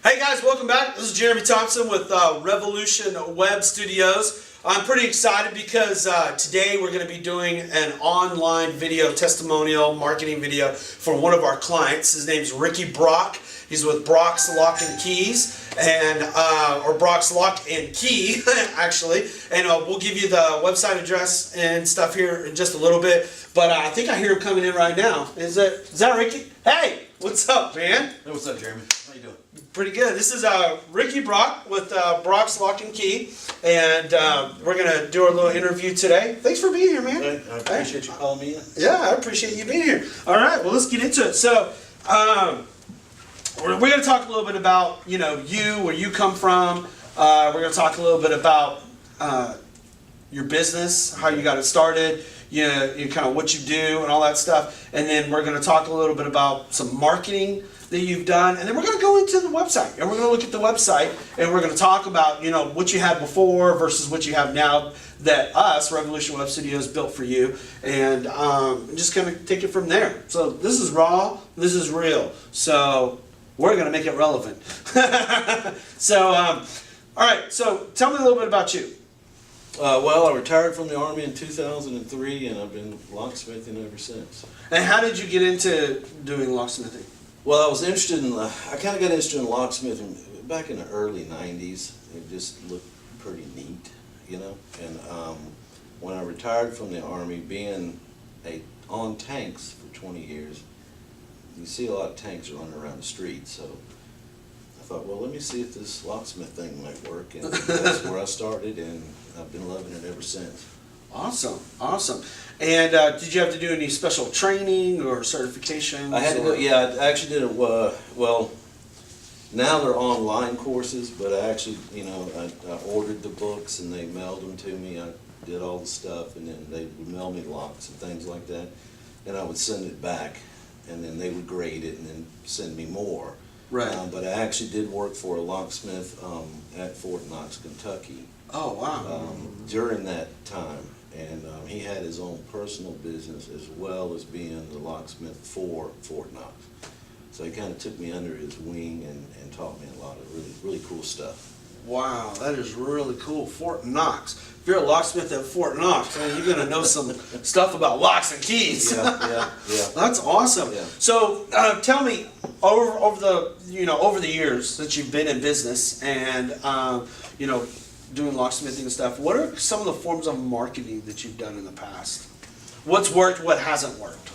Hey guys, welcome back. This is Jeremy Thompson with Revolution Web Studios. I'm pretty excited because today we're going to be doing an online video testimonial marketing video for one of our clients. His name's Ricky Brock. He's with Brock's Lock and Keys, and or Brock's Lock and Key, actually. And we'll give you the website address and stuff here in just a little bit. But I think I hear him coming in right now. Is that Ricky? Hey, what's up, man? Hey, what's up, Jeremy? How you doing? Pretty good. This is Ricky Brock with Brock's Lock and Key, and we're gonna do our little interview today. Thanks for being here, man. I appreciate you calling me in. Yeah, I appreciate you being here. All right, well, let's get into it. So, we're gonna talk a little bit about you, where you come from. We're gonna talk a little bit about your business, how you got it started, you kind of what you do and all that stuff, and then we're gonna talk a little bit about some marketing that you've done, and then we're going to go into the website, and we're going to look at the website, and we're going to talk about what you had before versus what you have now that us, Revolution Web Studios, built for you, and just kind of take it from there. So this is raw, this is real, so we're going to make it relevant. So, all right, so tell me a little bit about you. Well, I retired from the Army in 2003, and I've been locksmithing ever since. And how did you get into doing locksmithing? Well, I kind of got interested in locksmithing back in the early 90s. It just looked pretty neat, And when I retired from the Army, being on tanks for 20 years, you see a lot of tanks running around the street, so I thought, well, let me see if this locksmith thing might work, and that's where I started, and I've been loving it ever since. Awesome, awesome. And did you have to do any special training or certifications? I had to go, yeah, I actually did it, well, now they're online courses, but I actually, I ordered the books and they mailed them to me. I did all the stuff, and then they would mail me locks and things like that, and I would send it back, and then they would grade it and then send me more. Right. But I actually did work for a locksmith at Fort Knox, Kentucky. Oh, wow. During that time. And he had his own personal business as well as being the locksmith for Fort Knox. So he kind of took me under his wing and taught me a lot of really, really cool stuff. Wow, that is really cool. Fort Knox. If you're a locksmith at Fort Knox, man, you're going to know some stuff about locks and keys. Yeah. That's awesome. Yeah. So tell me, over the years that you've been in business and, doing locksmithing and stuff, what are some of the forms of marketing that you've done in the past? What's worked, what hasn't worked?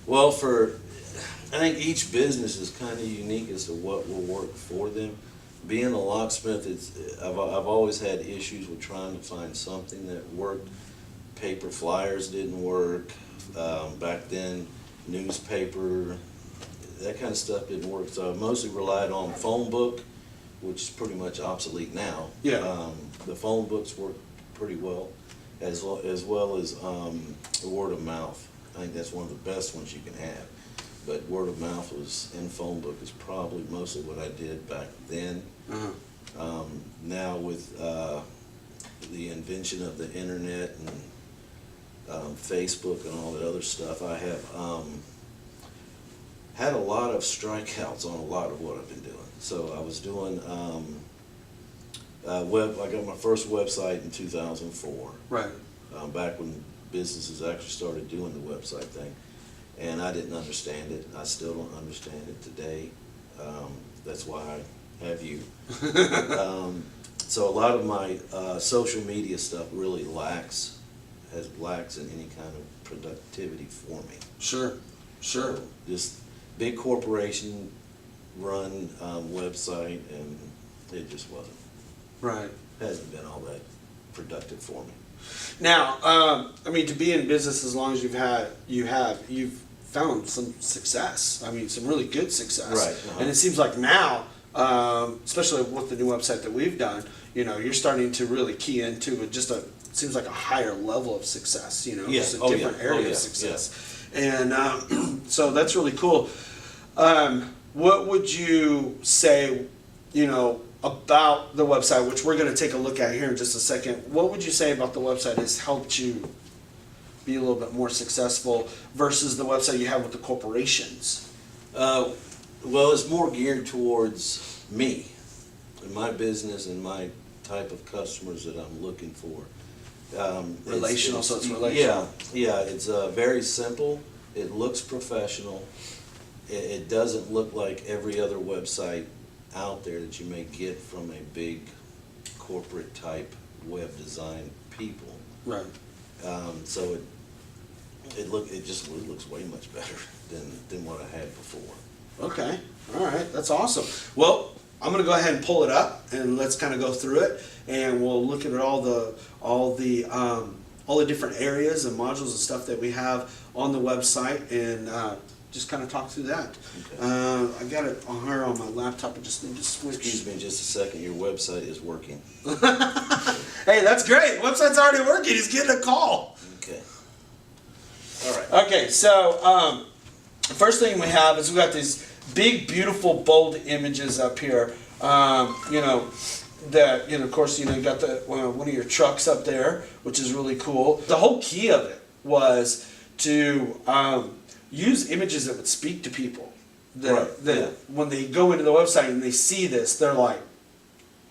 Well, I think each business is kind of unique as to what will work for them. Being a locksmith, I've always had issues with trying to find something that worked. Paper flyers didn't work. Back then, newspaper, that kind of stuff didn't work. So I mostly relied on phone book, which is pretty much obsolete now. Yeah. The phone books work pretty well, as well as word of mouth. I think that's one of the best ones you can have. But word of mouth in phone book is probably mostly what I did back then. Uh-huh. Now with the invention of the internet and Facebook and all that other stuff, I have had a lot of strikeouts on a lot of what I've been doing. So I was doing I got my first website in 2004. Right. Back when businesses actually started doing the website thing, and I didn't understand it. I still don't understand it today. That's why I have you. So a lot of my social media stuff really lacks in any kind of productivity for me. Sure. So just big corporation run website, and it just wasn't. Right. Hasn't been all that productive for me. Now, to be in business as long as you've found some success. some really good success. Right. Uh-huh. And it seems like now, especially with the new website that we've done, you're starting to really key into seems like a higher level of success. Just a different area of success. Yeah. And so that's really cool. What would you say, about the website, which we're going to take a look at here in just a second? What would you say about the website has helped you be a little bit more successful versus the website you have with the corporations? Well, it's more geared towards me, in my business and my type of customers that I'm looking for. Relational, so it's relational. Yeah, it's very simple. It looks professional. It doesn't look like every other website out there that you may get from a big corporate type web design people. Right. So it looks way much better than what I had before. Okay, all right, that's awesome. Well, I'm gonna go ahead and pull it up and let's kind of go through it, and we'll look at all the different areas and modules and stuff that we have on the website, and just kind of talk through that. Okay. I got it on her on my laptop. I just need to switch. Excuse me just a second, your website is working. Hey, that's great. Website's already working. He's getting a call. Okay. All right. Okay, so the first thing we have is we got these big, beautiful, bold images up here. That of course, you got the one of your trucks up there, which is really cool. The whole key of it was to use images that would speak to people. That when they go into the website and they see this, they're like,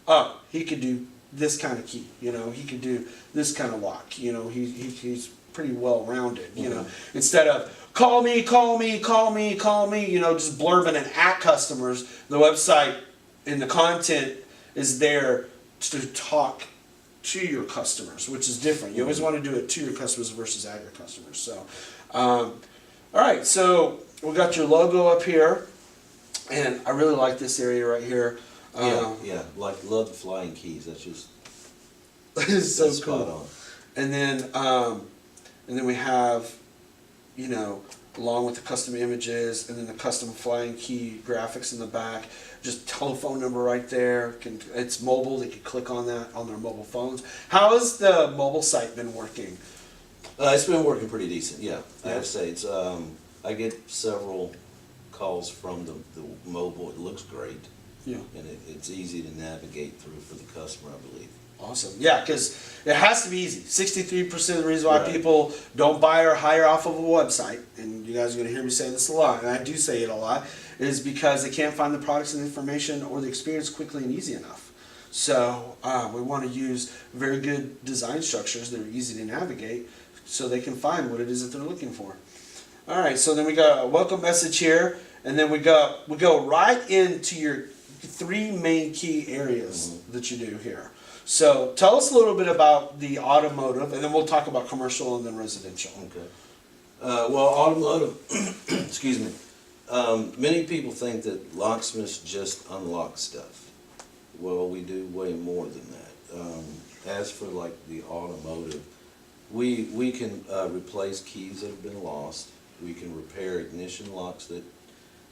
"Oh, he could do this kind of key. He could do this kind of lock. He's pretty well rounded. Instead of call me, just blurbing and at customers, the website and the content is there to talk to your customers, which is different. You always want to do it to your customers versus at your customers. So, all right, so we got your logo up here, and I really like this area right here. Love the flying keys. That's just it's so spot cool. on. And then we have, along with the custom images, and then the custom flying key graphics in the back, just telephone number right there. It's mobile. They can click on that on their mobile phones. How has the mobile site been working? It's been working pretty decent. Yeah, I have to say it's. I get several calls from the mobile. It looks great. Yeah. And it's easy to navigate through for the customer, I believe. Awesome. Yeah, because it has to be easy. 63% of the reason why Right. people don't buy or hire off of a website, and you guys are going to hear me say this a lot, and I do say it a lot, is because they can't find the products and information or the experience quickly and easy enough. So we want to use very good design structures that are easy to navigate so they can find what it is that they're looking for. All right, so then we got a welcome message here, and then we go right into your three main key areas that you do here. So tell us a little bit about the automotive, and then we'll talk about commercial and then residential. Okay. Well, automotive, excuse me. Many people think that locksmiths just unlock stuff. Well, we do way more than that. As for like the automotive, we can replace keys that have been lost. We can repair ignition locks that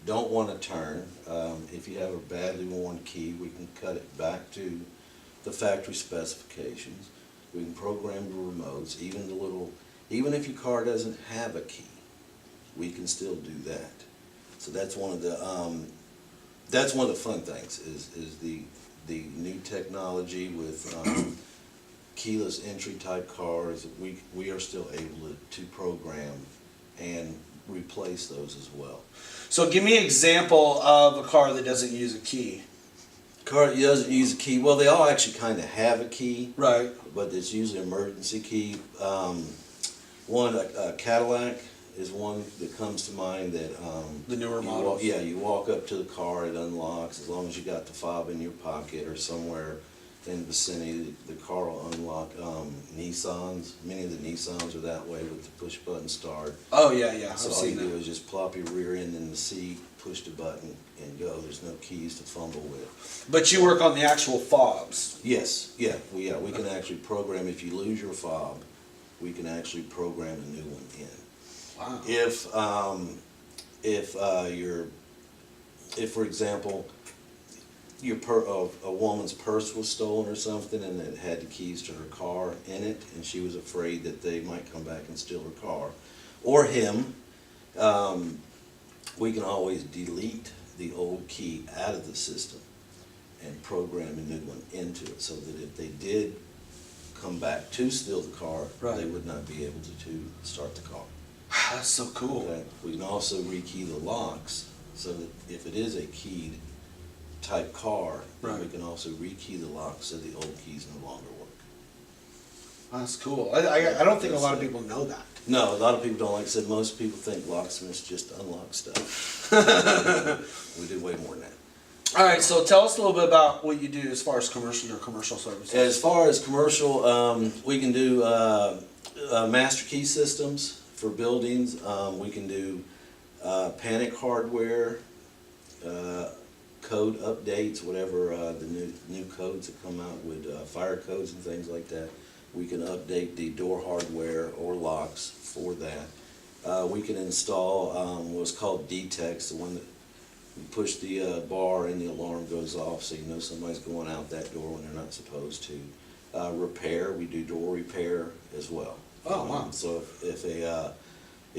don't want to turn. If you have a badly worn key, we can cut it back to the factory specifications. We can program the remotes, even if your car doesn't have a key, we can still do that. So that's one of the fun things is the new technology with keyless entry type cars. We are still able to program and replace those as well. So give me an example of a car that doesn't use a key. Car that doesn't use a key. Well, they all actually kind of have a key. Right. But it's usually an emergency key. A Cadillac is one that comes to mind that. The newer models. You walk up to the car, it unlocks. As long as you got the fob in your pocket or somewhere in the vicinity, the car will unlock. Nissans, many of the Nissans are that way with the push button start. Oh yeah. So all you do is just plop your rear end in the seat, push the button, and go. There's no keys to fumble with. But you work on the actual fobs. Yes, we can actually program. If you lose your fob, we can actually program a new one in. Wow. If for example, a woman's purse was stolen or something, and it had the keys to her car in it, and she was afraid that they might come back and steal her car, or him, we can always delete the old key out of the system and program a new one into it, so that if they did come back to steal the car, Right. they would not be able to start the car. That's so cool. Okay. We can also rekey the locks, so that if it is a keyed type car, then we Right. can also rekey the lock so the old keys no longer work. That's cool. I don't think a lot of people know that. No, a lot of people don't. Like I said, most people think locksmiths just unlock stuff. We do way more than that. All right, so tell us a little bit about what you do as far as commercial services. As far as commercial, we can do master key systems for buildings. We can do panic hardware, code updates, whatever the new codes that come out with fire codes and things like that. We can update the door hardware or locks for that. We can install what's called D-Tex, the one that you push the bar and the alarm goes off so you know somebody's going out that door when they're not supposed to. Repair, we do door repair as well. Oh, wow. So if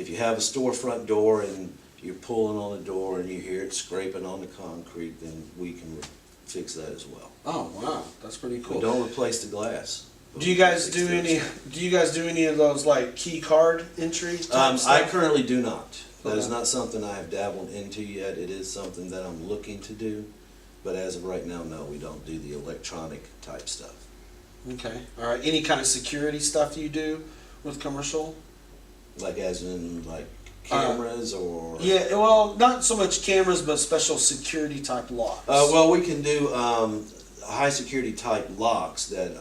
you have a storefront door and you're pulling on the door and you hear it scraping on the concrete, then we can fix that as well. Oh, wow, that's pretty We cool. don't replace the glass. Do you guys do any? Do you guys do any of those like key card entry type I stuff? currently do not. That is Okay. not something I have dabbled into yet. It is something that I'm looking to do. But as of right now, no, we don't do the electronic type stuff. Okay. All right. Any kind of security stuff you do with commercial? Like as in like cameras or... Yeah. Well, not so much cameras, but special security type locks. Well, we can do high security type locks that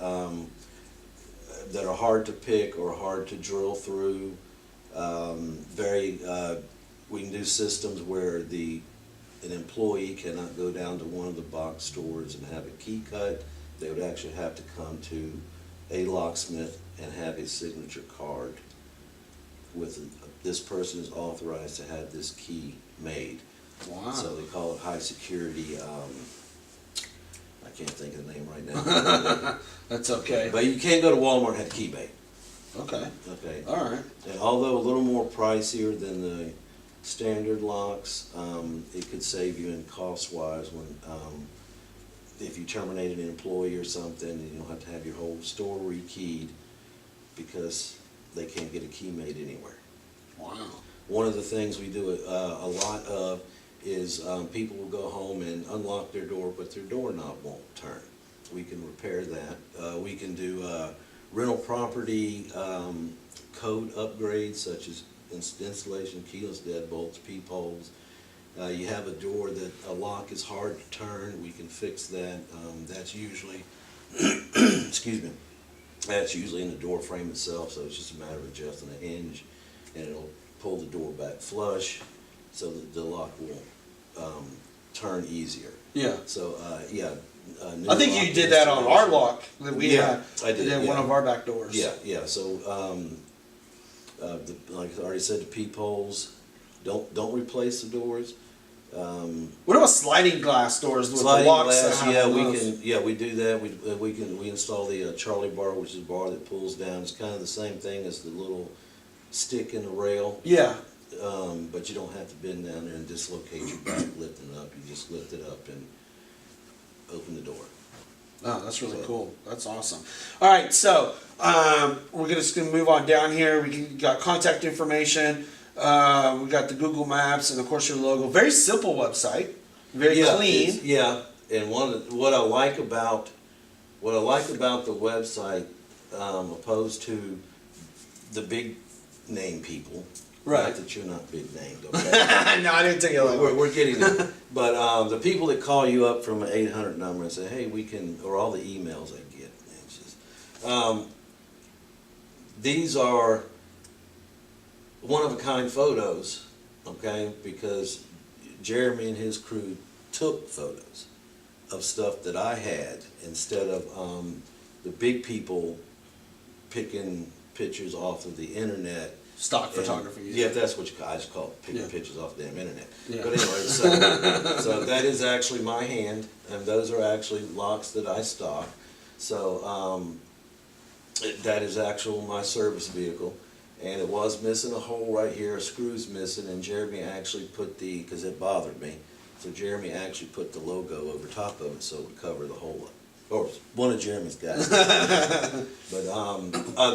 are hard to pick or hard to drill through. We can do systems where an employee cannot go down to one of the box stores and have a key cut. They would actually have to come to a locksmith and have his signature card with this person is authorized to have this key made. Wow. So they call it high security. I can't think of the name right now. That's okay. But you can't go to Walmart and have key made. Okay. Okay. All right. And although a little more pricier than the standard locks, it could save you in cost wise when if you terminated an employee or something, and you don't have to have your whole store rekeyed because they can't get a key made anywhere. Wow. One of the things we do a lot of is people will go home and unlock their door, but their doorknob won't turn. We can repair that. We can do rental property code upgrades such as installation, keyless deadbolts, peepholes. You have a door that a lock is hard to turn, we can fix that. That's usually, excuse me, that's usually in the door frame itself, so it's just a matter of adjusting a hinge and it'll pull the door back flush so that the lock will turn easier. Yeah. So, yeah. I think you did that on our lock that we Yeah, had. I did, in one yeah. of our back doors. Yeah, yeah, so, like I already said, the peepholes, don't replace the doors. What about sliding glass doors with Sliding the locks? glass, that have yeah, we those? can, yeah, we do that. We install the Charlie bar, which is a bar that pulls down. It's kind of the same thing as the little stick in the rail, Yeah. but you don't have to bend down there and dislocate your back lifting it up. You just lift it up and open the door. Oh, that's really So- cool. That's awesome. All right, so we're just gonna move on down here. Got contact information. We got the Google Maps, and of course your logo. Very simple website. Very clean. Yeah, and what I like about the website, opposed to the big name people. Right. Not that you're not big named, okay? No, I didn't take it like We're getting there. But the people that call you up from an 800 number and say, hey, we can, or all the emails I get, it's just, these are one-of-a-kind photos, okay? Because Jeremy and his crew took photos of stuff that I had instead of the big people picking pictures off of the internet. stock And- photography. Yeah, that's what I just call it, picking Yeah. pictures off the damn internet. Yeah. But anyway, so that is actually my hand, and those are actually locks that I stock. So that is my service vehicle, and it was missing a hole right here, a screw's missing, and Jeremy actually put because it bothered me, so Jeremy actually put the logo over top of it so it would cover the hole up. Or one of Jeremy's guys. But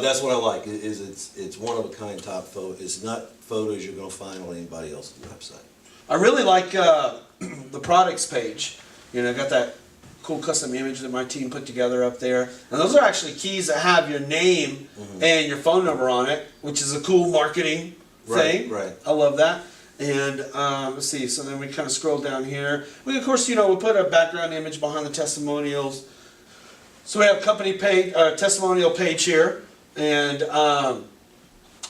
that's what I like. It's one of a kind top photo. It's not photos you're going to find on anybody else's website. I really like the products page. You know, got that cool custom image that my team put together up there. And those are actually keys that have your name and your phone number on it, which is a cool marketing thing. Right. I love that. And let's see, so then we kind of scroll down here. We, of course, you know, we put a background image behind the testimonials. So we have company page, testimonial page here. And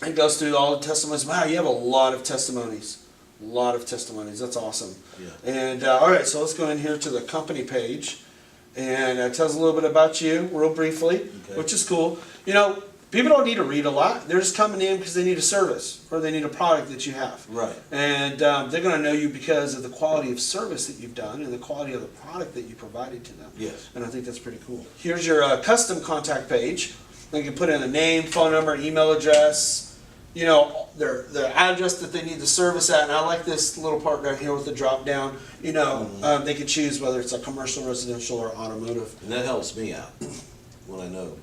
it goes through all the testimonies. Wow, you have a lot of testimonies. A lot of testimonies. That's awesome. Yeah. And all right, so let's go in here to the company page, and it tells a little bit about you, real briefly, Okay. which is cool. You know, people don't need to read a lot. They're just coming in because they need a service or they need a product that you have. Right. And they're going to know you because of the quality of service that you've done and the quality of the product that you provided to them. Yes. And I think that's pretty cool. Here's your custom contact page. You can put in a name, phone number, email address, you know, their address that they need the service at. And I like this little part down here with the drop down. You know, they can choose whether it's a commercial, residential, or automotive. And that helps me out when I know.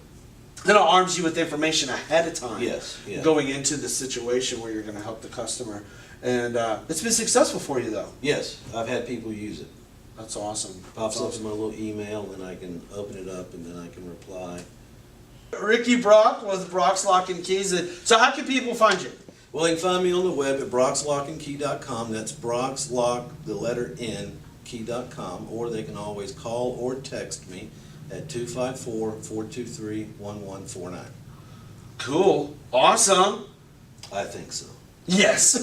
Then it arms you with information ahead of time. Yes, yeah. Going into the situation where you're going to help the customer. And it's been successful for you, though. Yes, I've had people use it. That's awesome. Pops That's up awesome. in my little email, and I can open it up, and then I can reply. Ricky Brock with Brock's Lock and Keys. So how can people find you? Well, they can find me on the web at brockslockandkey.com. That's Brock's Lock, the letter N, key.com. Or they can always call or text me at 254-423-1149. Cool. Awesome. I think so. Yes.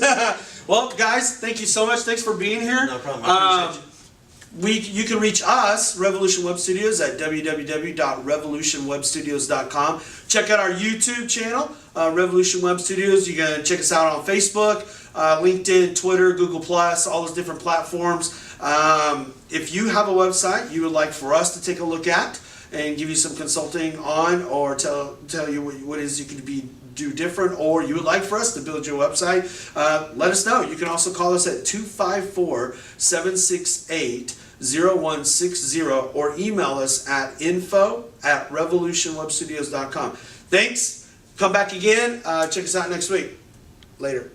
Well, guys, thank you so much. Thanks for being here. No problem. I appreciate you. You can reach us, Revolution Web Studios, at www.revolutionwebstudios.com. Check out our YouTube channel, Revolution Web Studios. You can check us out on Facebook, LinkedIn, Twitter, Google+, all those different platforms. If you have a website you would like for us to take a look at and give you some consulting on, or tell you what it is you can do different, or you would like for us to build your website, let us know. You can also call us at 254-768-0160 or email us at info@revolutionwebstudios.com. Thanks. Come back again. Check us out next week. Later.